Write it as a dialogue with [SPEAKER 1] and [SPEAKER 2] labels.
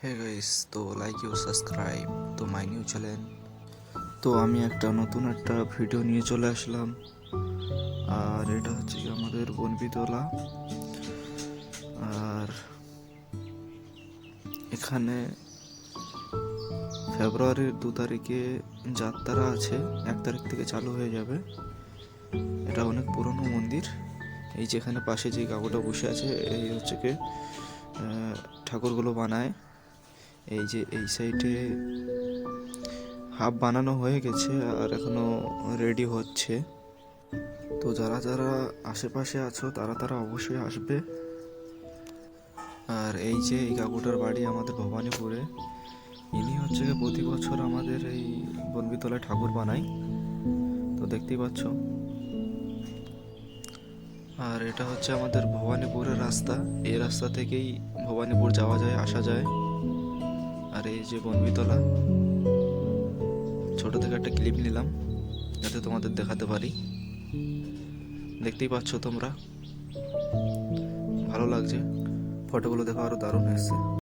[SPEAKER 1] Hey guys, তো like you subscribe তো my new channel. তো আমি একটা নতুন ভিডিও নিয়ে চলে আসলাম। আর এটা হচ্ছে কি আমাদের বনবিতলা। আর এখানে ফেব্রুয়ারির 2 তারিখে যাত্রা আছে, 1 তারিখ থেকে চালু হয়ে যাবে। এটা অনেক পুরনো মন্দির। এই যেখানে পাশে যে কাকুটা বসে আছে, এই হচ্ছে কি ঠাকুরগুলো বানায়। এই যে এই সাইডে হাফ বানানো হয়ে গেছে আর এখনো রেডি হচ্ছে। তো যারা যারা আশেপাশে আছো তারা তারা অবশ্যই আসবে। আর এই যে এই কাকুটার বাড়ি আমাদের ভবানীপুরে। ইনি হচ্ছে গিয়ে প্রতি বছর আমাদের এই বনবিতলায় ঠাকুর বানায়, তো দেখতেই পাচ্ছ। আর এটা হচ্ছে আমাদের ভবানীপুরের রাস্তা। এই রাস্তা থেকেই ভবানীপুর যাওয়া যায়, আসা যায়। আর এই যে বনবিতলা, ছোট থেকে একটা ক্লিপ নিলাম যাতে তোমাদের দেখাতে পারি। দেখতেই পাচ্ছ তোমরা, ভালো লাগছে। ফটোগুলো দেখো, আরো দারুণ এসছে।